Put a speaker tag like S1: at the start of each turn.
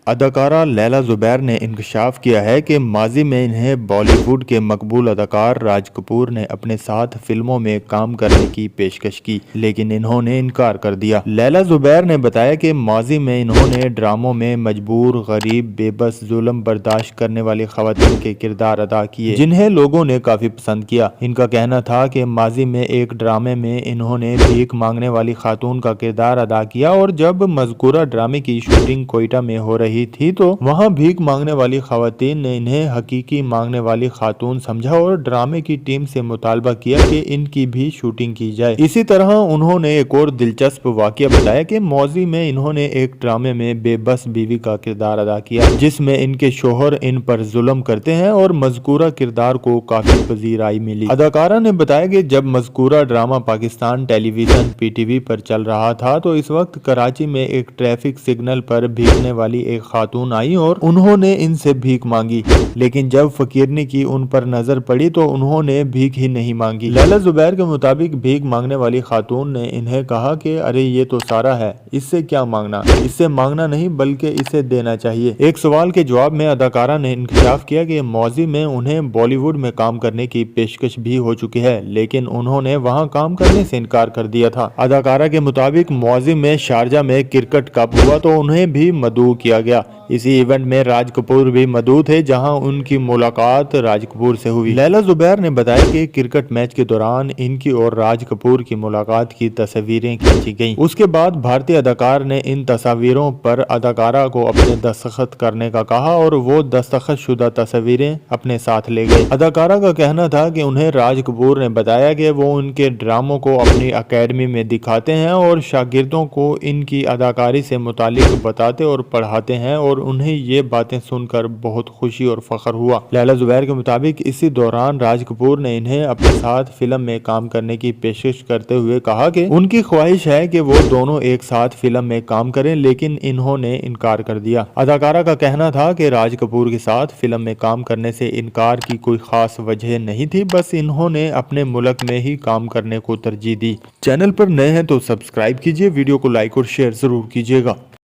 S1: اداکارہ لیلا زبیر نے انکشاف کیا ہے کہ ماضی میں انہیں بالی ووڈ کے مقبول اداکار راج کپور نے اپنے ساتھ فلموں میں کام کرنے کی پیشکش کی، لیکن انہوں نے انکار کر دیا۔ لیلا زبیر نے بتایا کہ ماضی میں انہوں نے ڈراموں میں مجبور، غریب، بے بس، ظلم برداشت کرنے والی خواتین کے کردار ادا کیے، جنہیں لوگوں نے کافی پسند کیا۔ ان کا کہنا تھا کہ ماضی میں ایک ڈرامے میں انہوں نے بھیک مانگنے والی خاتون کا کردار ادا کیا، اور جب مذکورہ ڈرامے کی شوٹنگ کوئٹہ میں ہو رہی تھی تو وہاں بھیک مانگنے والی خواتین نے انہیں حقیقی مانگنے والی خاتون سمجھا اور ڈرامے کی ٹیم سے مطالبہ کیا کہ ان کی بھی شوٹنگ کی جائے۔ اسی طرح انہوں نے ایک اور دلچسپ واقعہ بتایا کہ ماضی میں انہوں نے ایک ڈرامے میں بے بس بیوی کا کردار ادا کیا، جس میں ان کے شوہر ان پر ظلم کرتے ہیں، اور مذکورہ کردار کو کافی پذیرائی ملی۔ اداکارہ نے بتایا کہ جب مذکورہ ڈرامہ پاکستان ٹیلی ویژن PTV پر چل رہا تھا تو اس وقت کراچی میں ایک ٹریفک سگنل پر بھیگنے والی ایک خاتون آئی اور انہوں نے ان سے بھیک مانگی، لیکن جب فقیرنی کی ان پر نظر پڑی تو انہوں نے بھیک ہی نہیں مانگی۔ لیلا زبیر کے مطابق بھیک مانگنے والی خاتون نے انہیں کہا کہ ارے یہ تو سارا ہے، اس سے کیا مانگنا، اس سے مانگنا نہیں بلکہ اسے دینا چاہیے۔ ایک سوال کے جواب میں اداکارہ نے انکشاف کیا کہ ماضی میں انہیں بالی ووڈ میں کام کرنے کی پیشکش بھی ہو چکی ہے، لیکن انہوں نے وہاں کام کرنے سے انکار کر دیا تھا۔ اداکارہ کے مطابق ماضی میں شارجہ میں کرکٹ کپ ہوا تو انہیں بھی مدعو کیا گیا۔ اسی ایونٹ میں راج کپور بھی مدعو تھے، جہاں ان کی ملاقات راج کپور سے ہوئی۔ لیلا زبیر نے بتایا کہ کرکٹ میچ کے دوران ان کی اور راج کپور کی ملاقات کی تصاویریں کھینچی گئیں۔ اس کے بعد بھارتی اداکار نے ان تصاویروں پر اداکارہ کو اپنے دستخط کرنے کا کہا اور وہ دستخط شدہ تصاویریں اپنے ساتھ لے گئے۔ اداکارہ کا کہنا تھا کہ انہیں راج کپور نے بتایا کہ وہ ان کے ڈراموں کو اپنی اکیڈمی میں دکھاتے ہیں اور شاگردوں کو ان کی اداکاری سے متعلق بتاتے اور پڑھاتے ہیں، اور انہیں یہ باتیں سن کر بہت خوشی اور فخر ہوا۔ لیلا زبیر کے مطابق اسی دوران راج کپور نے انہیں اپنے ساتھ فلم میں کام کرنے کی پیشکش کرتے ہوئے کہا کہ ان کی خواہش ہے کہ وہ دونوں ایک ساتھ فلم میں کام کریں، لیکن انہوں نے انکار کر دیا۔ اداکارہ کا کہنا تھا کہ راج کپور کے ساتھ فلم میں کام کرنے سے انکار کی کوئی خاص وجہ نہیں تھی، بس انہوں نے اپنے ملک میں ہی کام کرنے کو ترجیح دی۔ چینل پر نئے ہیں تو سبسکرائب کیجئے، ویڈیو کو لائک اور شیئر ضرور کیجئے گا۔